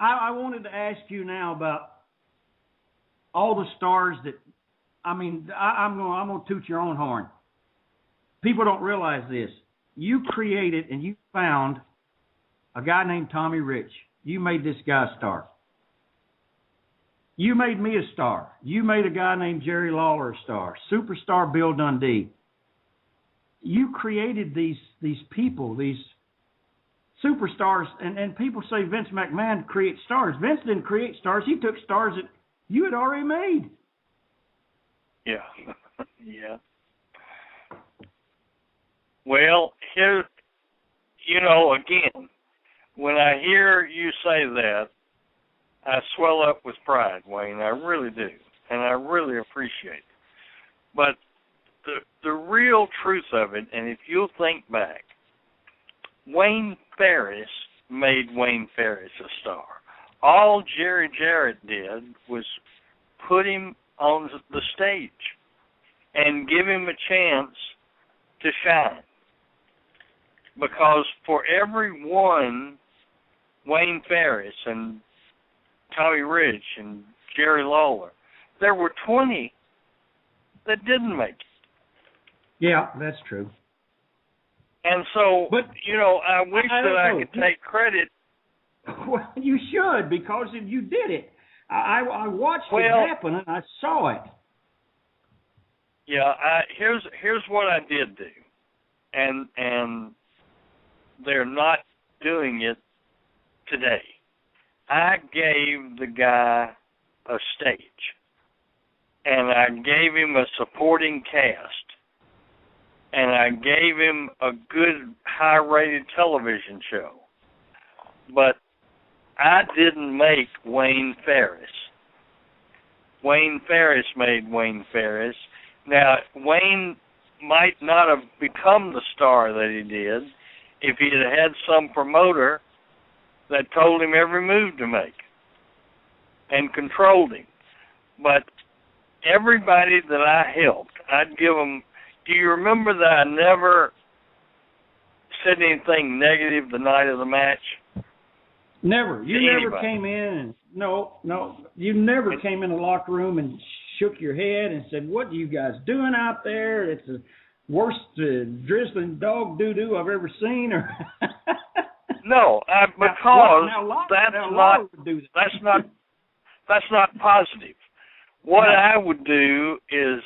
I wanted to ask you now about all the stars that. I mean, I'm going to toot your own horn. People don't realize this. You created and you found a guy named Tommy Rich. You made this guy a star. You made me a star. You made a guy named Jerry Lawler a star. Superstar Bill Dundee. You created these people, these superstars, and people say Vince McMahon creates stars. Vince didn't create stars. He took stars that you had already made. Yeah. Yeah. Well, here, again, when I hear you say that, I swell up with pride, Wayne. I really do, and I really appreciate it. But the real truth of it, and if you'll think back, Wayne Ferris made Wayne Ferris a star. All Jerry Jarrett did was put him on the stage and give him a chance to shine. Because for every one, Wayne Ferris and Tommy Rich and Jerry Lawler, there were 20 that didn't make it. Yeah, that's true. And so, but, I wish that I could take credit. Well, you should, because you did it. I watched it happen, and I saw it. Yeah, here's what I did do. And they're not doing it today. I gave the guy a stage, and I gave him a supporting cast, and I gave him a good, high-rated television show. But I didn't make Wayne Ferris. Wayne Ferris made Wayne Ferris. Now, Wayne might not have become the star that he did if he had some promoter that told him every move to make and controlled him. But everybody that I helped, I'd give them. Do you remember that I never said anything negative the night of the match? Never. You never came in and no. You never came in the locker room and shook your head and said, "What are you guys doing out there? It's the worst drizzling dog doo-doo I've ever seen." Or no, because that's not positive. What I would do is,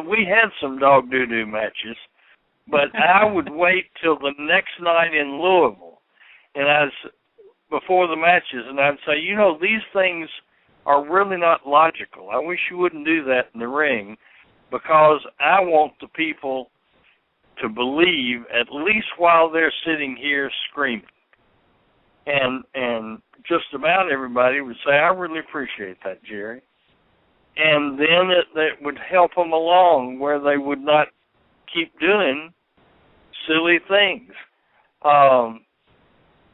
we had some dog doo-doo matches, but I would wait till the next night in Louisville, and before the matches, and I'd say, these things are really not logical. I wish you wouldn't do that in the ring, because I want the people to believe, at least while they're sitting here screaming. And just about everybody would say, "I really appreciate that, Jerry." And then it would help them along where they would not keep doing silly things.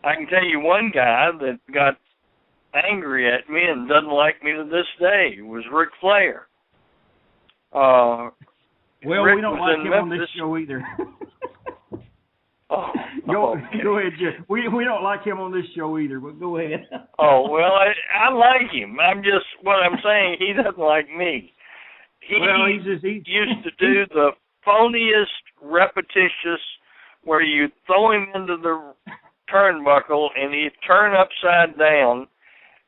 I can tell you one guy that got angry at me and doesn't like me to this day was Ric Flair. Well, Rick we don't like him on this show either. Go ahead, Jeff. We don't like him on this show either, but go ahead. Oh, well, I like him. What I'm saying, he doesn't like me. He used to do the phoniest, repetitious, where you throw him into the turnbuckle and he'd turn upside down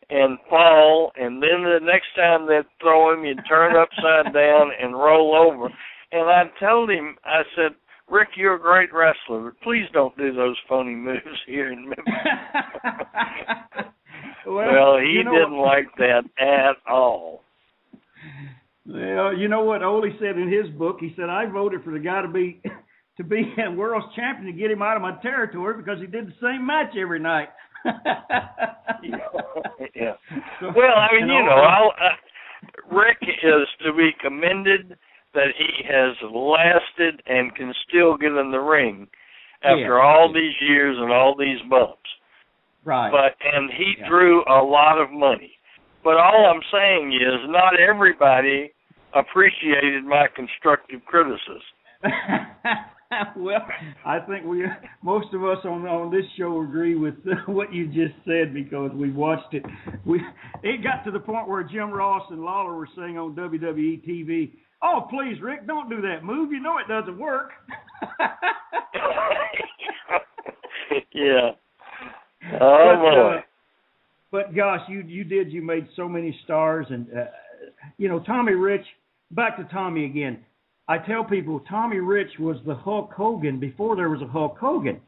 and fall, and then the next time they'd throw him, you'd turn upside down and roll over. And I told him, I said, "Rick, you're a great wrestler, but please don't do those phony moves here in Memphis." Well, he didn't like that at all. Well, you know what Ole said in his book? He said, "I voted for the guy to be a world's champion to get him out of my territory because he did the same match every night." Yeah. Well, I mean, Rick is to be commended that he has lasted and can still get in the ring after all these years and all these bumps. Right. And he drew a lot of money. But all I'm saying is not everybody appreciated my constructive criticism. Well, I think most of us on this show agree with what you just said because we watched it. It got to the point where Jim Ross and Lawler were saying on WWE TV, "Oh, please, Rick, don't do that move. You know it doesn't work." Yeah. Oh, boy. But gosh, you made so many stars, and Tommy Rich. Back to Tommy again. I tell people Tommy Rich was the Hulk Hogan before there was a Hulk Hogan.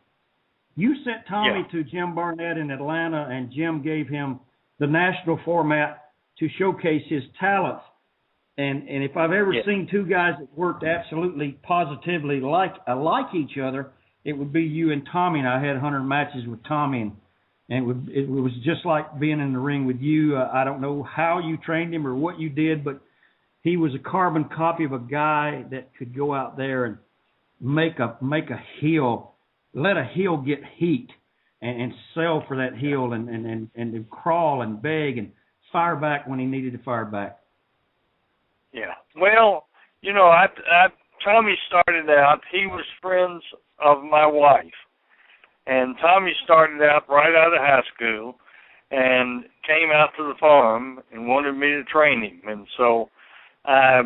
You sent Tommy to Jim Barnett in Atlanta, and Jim gave him the national format to showcase his talents. And if I've ever seen two guys that worked absolutely positively like each other, it would be you and Tommy. And I had 100 matches with Tommy, and it was just like being in the ring with you. I don't know how you trained him or what you did, but he was a carbon copy of a guy that could go out there and make a heel, let a heel get heat, and sell for that heel, and crawl and beg and fire back when he needed to fire back. Yeah. Well, Tommy started out. He was friends of my wife, and Tommy started out right out of high school, and came out to the farm and wanted me to train him, and so I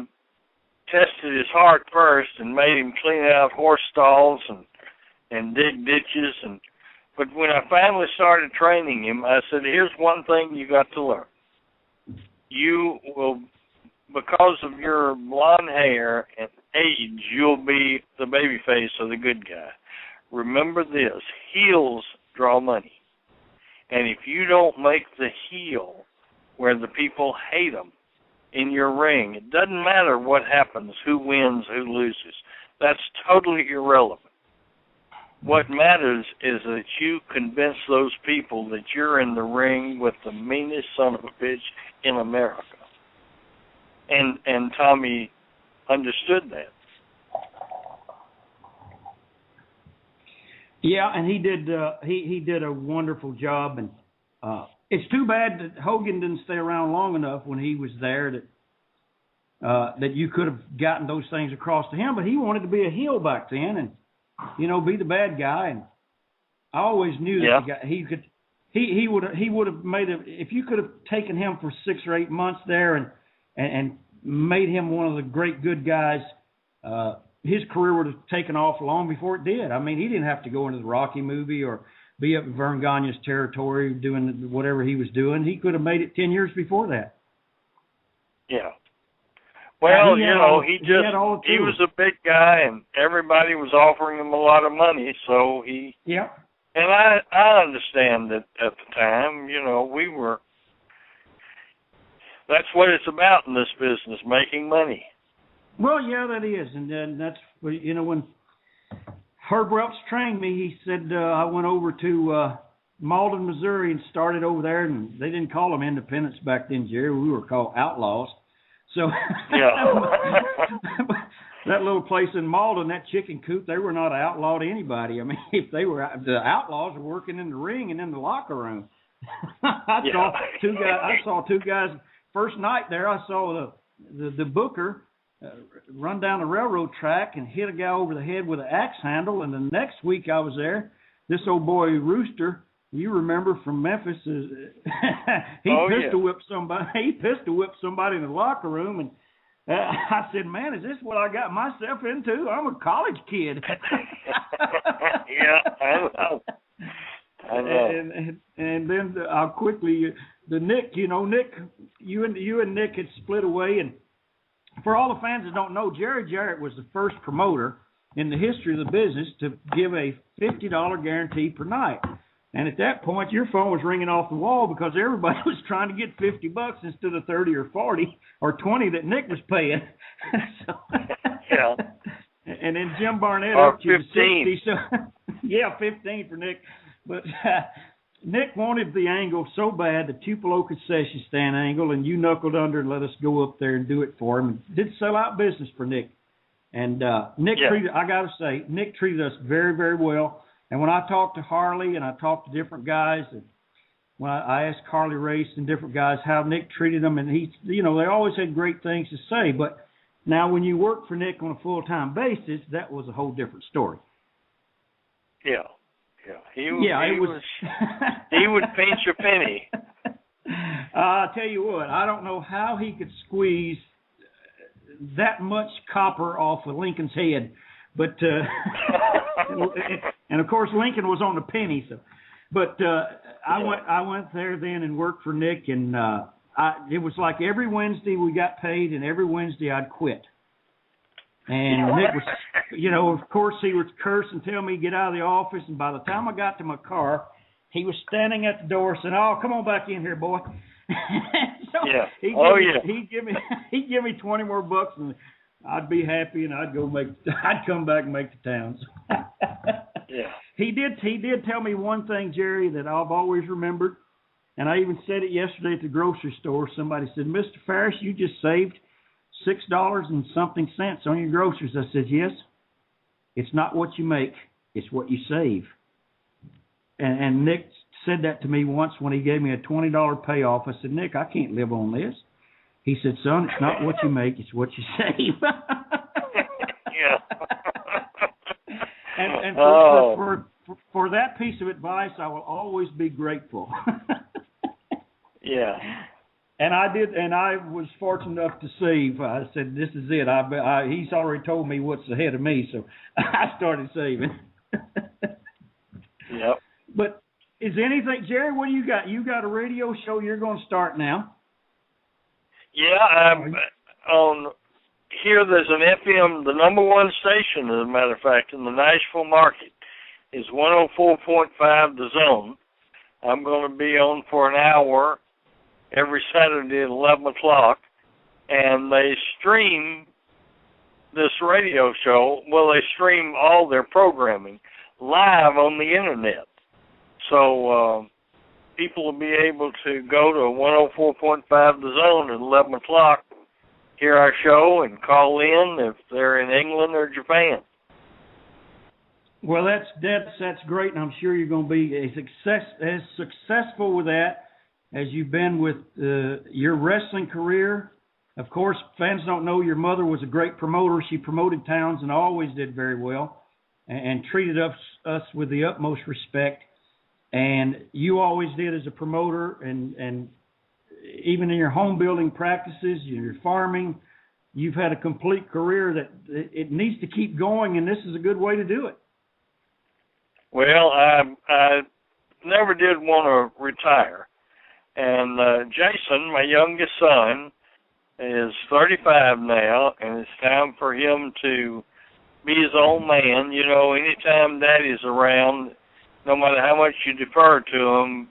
tested his heart first and made him clean out horse stalls and dig ditches. But when I finally started training him, I said, here's one thing you got to learn. You will, because of your blonde hair and age, you'll be the baby face of the good guy. Remember this, heels draw money. And if you don't make the heel where the people hate them, in your ring, it doesn't matter what happens, who wins, who loses. That's totally irrelevant. What matters is that you convince those people that you're in the ring with the meanest son of a bitch in America. And Tommy understood that. Yeah, and he did. He did a wonderful job, and it's too bad that Hogan didn't stay around long enough when he was there that you could have gotten those things across to him. But he wanted to be a heel back then, and be the bad guy. And I always knew that he could. He would have made it if you could have taken him for 6 or 8 months there and made him one of the great good guys. His career would have taken off long before it did. I mean, he didn't have to go into the Rocky movie or be up in Vern Gagne's territory doing whatever he was doing. He could have made it 10 years before that. Yeah. Well, he was a big guy, and everybody was offering him a lot of money, so he... Yeah. And I understand that at the time, we were... That's what it's about in this business, making money. Well, yeah, that is, and that's, when Herb Welch trained me, he said I went over to Malden, Missouri, and started over there, and they didn't call them independents back then, Jerry. We were called outlaws. So that little place in Malden, that chicken coop, they were not outlawed to anybody. I mean, if they were, the outlaws were working in the ring and in the locker room. I saw two guys. First night there, I saw the booker run down the railroad track and hit a guy over the head with an axe handle. And the next week I was there, this old boy Rooster, you remember from Memphis, pistol whipped somebody. He pistol whipped somebody in the locker room, and I said, "Man, is this what I got myself into? I'm a college kid." Yeah, I know. And then I'll quickly Nick. Nick, you and Nick had split away, and for all the fans that don't know, Jerry Jarrett was the first promoter in the history of the business to give a $50 guarantee per night. And at that point, your phone was ringing off the wall because everybody was trying to get $50 instead of 30 or 40 or 20 that Nick was paying. So, yeah. And then Jim Barnett or up to 15. 60. So, yeah, 15 for Nick. But Nick wanted the angle so bad, the Tupelo concession stand angle, and you knuckled under and let us go up there and do it for him. And did sell out business for Nick. And Nick I got to say, Nick treated us very, very well. And when I talked to Harley and I talked to different guys, and when I asked Harley Race and different guys how Nick treated them, and they always had great things to say. But Now, when you worked for Nick on a full-time basis, that was a whole different story. Yeah. He would pinch a penny. I'll tell you what, I don't know how he could squeeze that much copper off of Lincoln's head, but and of course Lincoln was on the penny. So, but I went there then and worked for Nick, and it was like every Wednesday we got paid, and every Wednesday I'd quit. And Nick was, of course he would curse and tell me to get out of the office. And by the time I got to my car, he was standing at the door saying, "Oh, come on back in here, boy." He'd give me 20 more bucks, and I'd be happy, and I'd come back and make the towns. Yeah. He did tell me one thing, Jerry, that I've always remembered, and I even said it yesterday at the grocery store. Somebody said, "Mr. Ferris, you just saved $6 and something cents on your groceries." I said, "Yes. It's not what you make, it's what you save." And Nick said that to me once when he gave me a $20 payoff. I said, "Nick, I can't live on this." He said, "Son, it's not what you make, it's what you save." Yeah. and for that piece of advice, I will always be grateful. Yeah. And I did, and I was fortunate enough to save. I said, "This is it." He's already told me what's ahead of me, so I started saving. Yep. But is anything, Jerry? What do you got? You got a radio show you're going to start now? Yeah, I'm on here. There's an FM, the number one station, as a matter of fact, in the Nashville market, is 104.5 The Zone. I'm going to be on for an hour every Saturday at 11 o'clock, and they stream this radio show. Well, they stream all their programming live on the internet. So people will be able to go to 104.5 The Zone at 11 o'clock, hear our show, and call in if they're in England or Japan. Well, that's great, and I'm sure you're going to be as successful with that as you've been with your wrestling career. Of course, fans don't know your mother was a great promoter. She promoted towns and always did very well and treated us with the utmost respect. And you always did as a promoter, and even in your home building practices, your farming, you've had a complete career that it needs to keep going, and this is a good way to do it. Well, I never did want to retire. And Jason, my youngest son, is 35 now, and it's time for him to be his own man. Anytime Daddy's around, no matter how much you defer to them,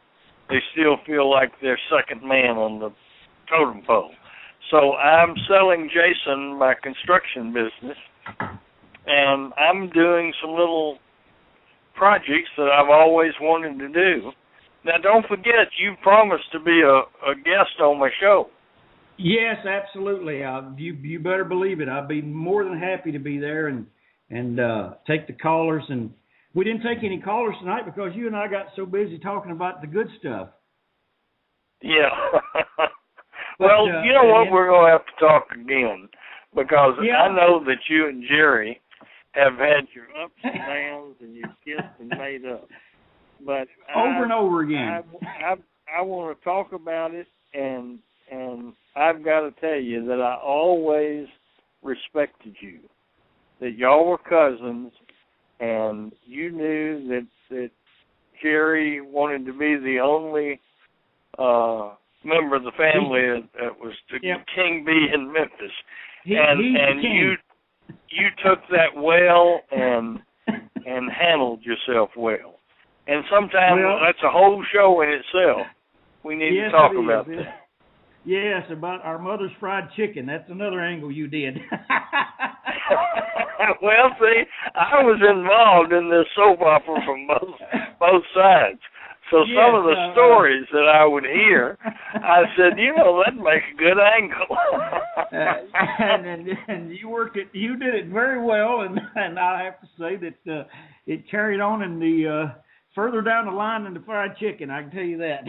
they still feel like they're second man on the totem pole. So I'm selling Jason my construction business, and I'm doing some little projects that I've always wanted to do. Now, don't forget, you promised to be a guest on my show. Yes, absolutely. You better believe it. I'd be more than happy to be there and take the callers. And we didn't take any callers tonight because you and I got so busy talking about the good stuff. Yeah. Well, you know what? We're going to have to talk again because I know that you and Jerry have had your ups and downs and you've kissed and made up. But over and over again. I want to talk about it, and I've got to tell you that I always respected you, that y'all were cousins, and you knew that Jerry wanted to be the only member of the family that was the king bee in Memphis. And you took that well and handled yourself well. And sometimes that's a whole show in itself. We need to talk about that. Yes, about our mother's fried chicken. That's another angle you did. Well, see, I was involved in this soap opera from both sides. So some of the stories that I would hear, I said, that'd make a good angle. and you did it very well, and I have to say that it carried on in the further down the line than the fried chicken. I can tell you that.